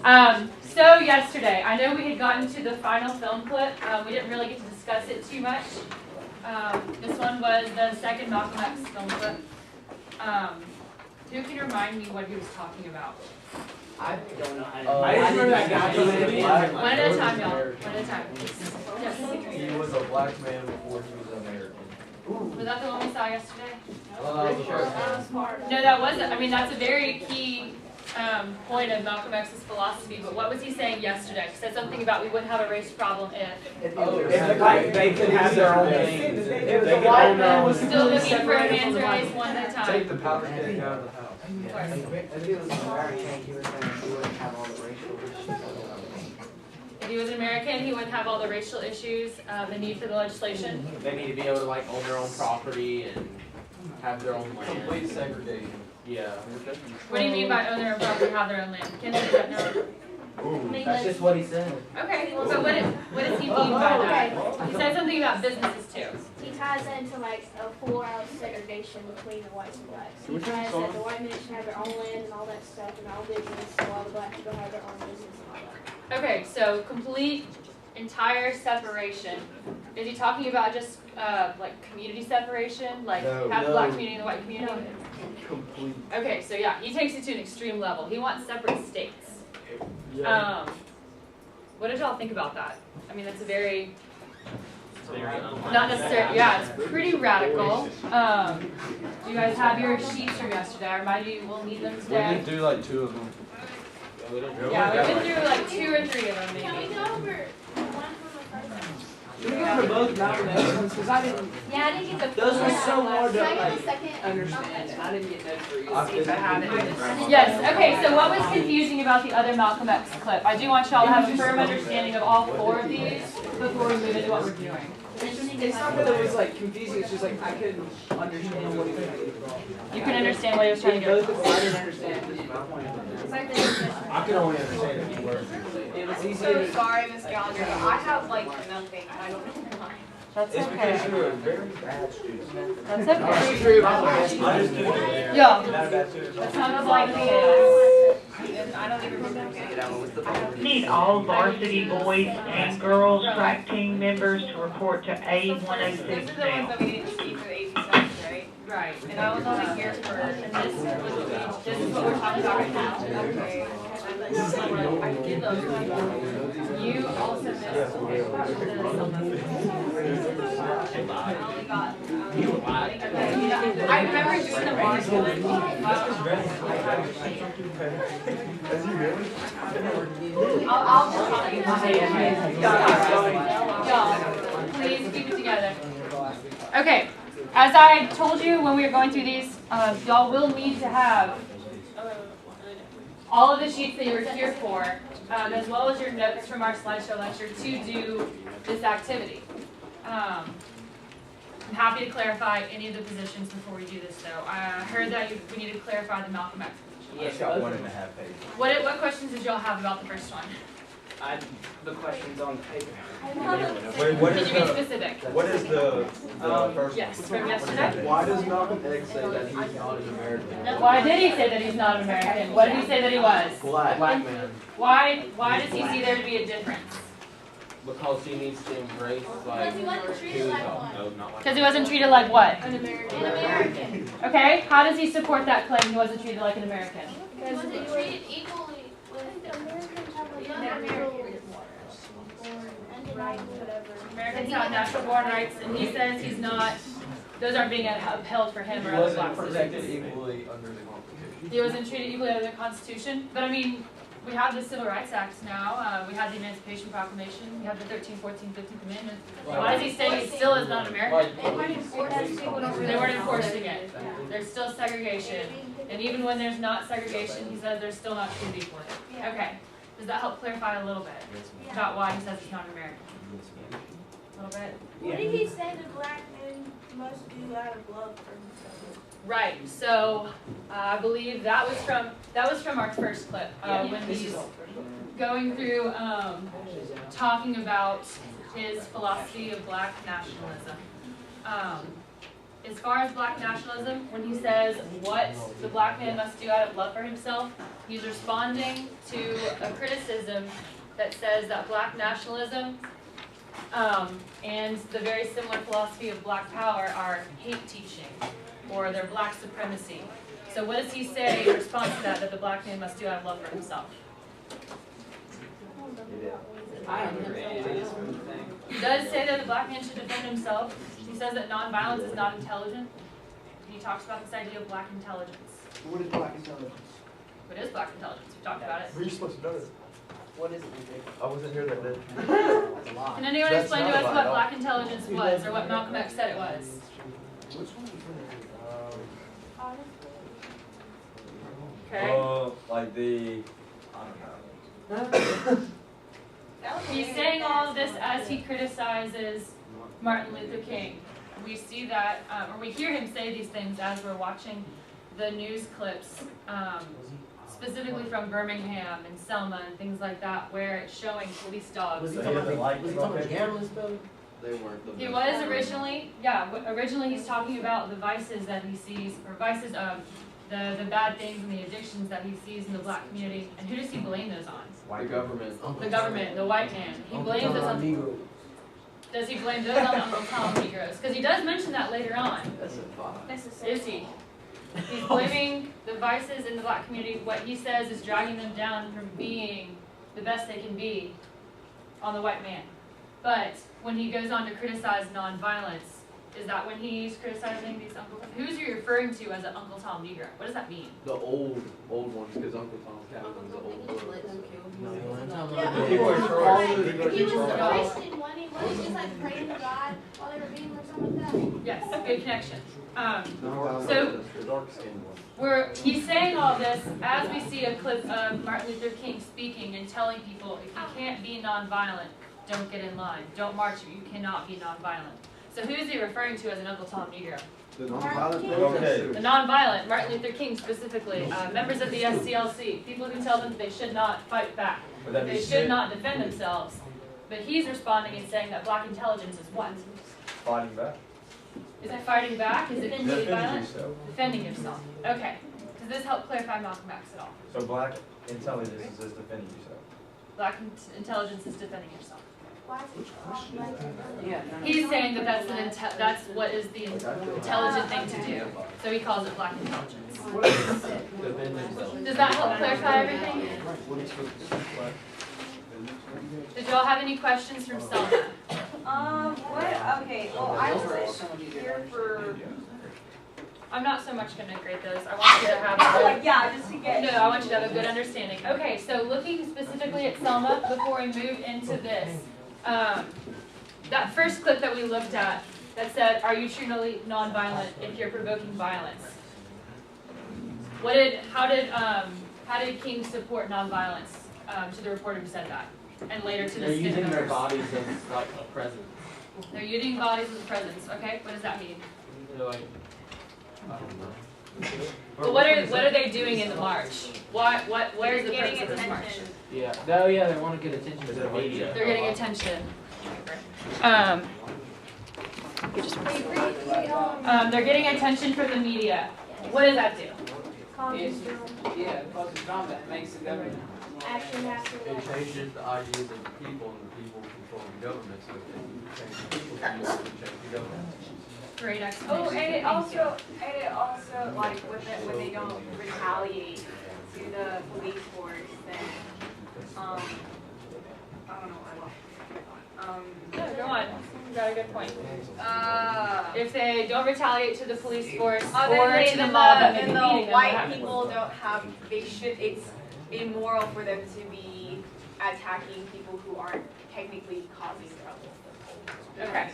So yesterday, I know we had gotten to the final film clip. We didn't really get to discuss it too much. This one was the second Malcolm X film clip. Who can remind me what he was talking about? I don't know how to I just remember that guy. One at a time, y'all. One at a time. Yes. He was a black man before he was American. Was that the one we saw yesterday? Sure. No, that wasn't. I mean, that's a very key point of Malcolm X's philosophy. But what was he saying yesterday? He said something about we wouldn't have a race problem if If the white they could have their own thing. If the white man was still looking for a man's race one at a time. take the powder keg out of the house. If he was American, he was saying he wouldn't have all the racial issues. If he was an American, he wouldn't have all the racial issues, the need for the legislation. They need to be able to like own their own property and have their own land. Complete segregation. Yeah. What do you mean by own their own property, have their own land? Can you let know? That's just what he said. Okay, but what does he mean by that? He said something about businesses too. He ties into like a full-out segregation between the whites and blacks. He ties that the white men should have their own land and all that stuff and all business, while the black people have their own business and all that. Okay, so complete, entire separation. Is he talking about just like community separation, like half the black community and the white community? Complete. Okay, so yeah, he takes it to an extreme level. He wants separate states. What did y'all think about that? I mean, that's a very not necessarily, yeah, it's pretty radical. Do you guys have your sheets from yesterday? I remind you, we'll need them We today. did do like 2 of them. Yeah, we've been through like 2 or 3 of them maybe. Can we go over one from the first one? Can we go over both Malcolm X ones? Because I didn't. Yeah, I didn't get the. Those were so hard to Can I get like a second? understand. I didn't get notes for you. See if I have it. Yes, okay, so what was confusing about the other Malcolm X clip? I do want y'all to have a firm understanding of all 4 of these before we move into what we're doing. It's not that it was like confusing. It's just like I couldn't understand what he was trying to get. You can understand what he was trying to get Both of them, I didn't understand. I could only understand a few words. It was easy So to. sorry, Miss Gallagher, but I have like nothing. I don't know why. That's It's because okay. you're a very bad student. That's okay. I just did it. Yo, Not a bad student. that sounds like the I don't even remember. Need all varsity boys and girls track team members to report to Those A106 are the ones now. that we need to see for the ACs, right? right. And I was only here for. And this is what we're talking about right now. Okay. I did those. You also missed the I remember doing the bars one. I'll Y'all, please keep it together. Okay, as I told you when we were going through these, y'all will need to have all of the sheets that you were here for, as well as your notes from our slideshow lecture to do this activity. I'm happy to clarify any of the positions before we do this, though. I heard that we need to clarify the Malcolm X position. I just got 1.5 pages. What questions did y'all have about the first one? The questions on the paper. Wait, what Can is you be the specific? first Yes, from yesterday. Why does Malcolm X say that he's not an American? Why did he say that he's not an American? What did he say that he was? Black. Black man. Why does he see there to be a difference? Because he needs to embrace like Because he wasn't treated like one. no, not like Because he wasn't treated like what? An American. Okay, how does he support that claim he wasn't treated like an American? He wasn't treated equally with Americans have like natural Americans have natural born rights, and he says he's not, those aren't being upheld for him He or other wasn't black protected citizens. equally under the Constitution. He wasn't treated equally under the Constitution, but I mean, we have the Civil Rights Act now, we have the Emancipation Proclamation, we have the 13th, 14th, 15th Amendment. Why does he say he still is not American? They weren't enforcing They weren't enforcing it. There's still segregation. And even when there's not segregation, he says there's still not treated equally. Okay. Does that help clarify a little bit about why he says he's not American? A little bit? What did he say the black men must do out of love for themselves? Right. So I believe that was from our first clip when he's going through talking about his philosophy of black nationalism. as far as black nationalism, when he says what the black man must do out of love for himself, he's responding to a criticism that says that black nationalism and the very similar philosophy of black power are hate teaching, or they're black supremacy. So what does he say in response to that the black man must do out of love for himself? I agree, it is from the thing. He does say that the black man should defend himself. He says that nonviolence is not intelligent. He talks about this idea of black intelligence. What is black intelligence? What is black intelligence? We talked about it. Where are you supposed to know that? What is it? I wasn't here that day. Can anyone That's explain to not us a what lie. black intelligence was, or what Malcolm X said it was? Okay. Like the, I don't know. He's saying all of this as he criticizes Martin Luther King. We see that, or we hear him say these things as we're watching the news clips, specifically from Birmingham and Selma and things like that, where it's showing police dogs. They weren't the. He was originally, yeah, originally he's talking about the vices that he sees, or vices, the bad things and the addictions that he sees in the black community. And who does he blame those on? The government. The government, the white man. He blames those on, does he blame those on Uncle Tom Negroes? Because he does mention that later on. Is he? He's blaming the vices in the black community. What he says is dragging them down from being the best they can be on the white man. But when he goes on to criticize nonviolence, is that when he's criticizing these Uncle Tom? Who's he referring to as an Uncle Tom Negro? What does that mean? The old ones, because Uncle Tom's Cabin was the old book. Yeah. People are trolling. He was a Christian, wasn't he? Wasn't he just like praying to God while they were beating or something like that? Yes, good connection. So the dark skinned one. He's saying all this as we see a clip of Martin Luther King speaking and telling people, if you can't be nonviolent, don't get in line. Don't march if you cannot be nonviolent. So who is he referring to as an Uncle Tom Negro? The nonviolent Okay. The nonviolent, Martin Luther King specifically, members of the SCLC, people who tell them that they should not fight back, Would that be they should not defend themselves. But he's responding and saying that black intelligence is what? fighting back? Is it fighting back? Is it being Defending violent? yourself. Defending yourself. Okay. Does this help clarify Malcolm X at all? So black intelligence is just defending yourself. Black intelligence is defending yourself. Why is it called black intelligence? Yeah. He's saying that that's what is the intelligent thing to do. So he calls it black intelligence. Defend themselves. Does that help clarify everything? Did y'all have any questions from Selma? Okay, well, I was here for, I'm not so much going to grade those. I want you to have like, yeah, just to get. no, I want you to have a good understanding. Okay, so looking specifically at Selma before we move into this, that first clip that we looked at that said, "Are you truly nonviolent if you're provoking violence?" How did King support nonviolence to the reporter who said that, and later to the They're student using their members? bodies as like a present. They're using bodies as presents. Okay, what does that mean? They're like, I don't know. But what are they doing in the march? Where is the purpose of this march? Yeah. No, yeah, they want to get attention to the media. They're getting attention. They're getting attention from the media. What does that do? Yeah, it causes drama that makes the government. Action has to It changes the ideas of the people, and the people control the government. So if they change the people, you can change the government. Great explanation. Oh, and it Thank you. also, like, when they don't retaliate to the police force, then, I don't know what No, go on. You got a good point. I If they don't retaliate to the police force Other or than to the mob that may be and beating the them, what white happens? people don't have, it's immoral for them to be attacking people who aren't technically causing trouble. Okay.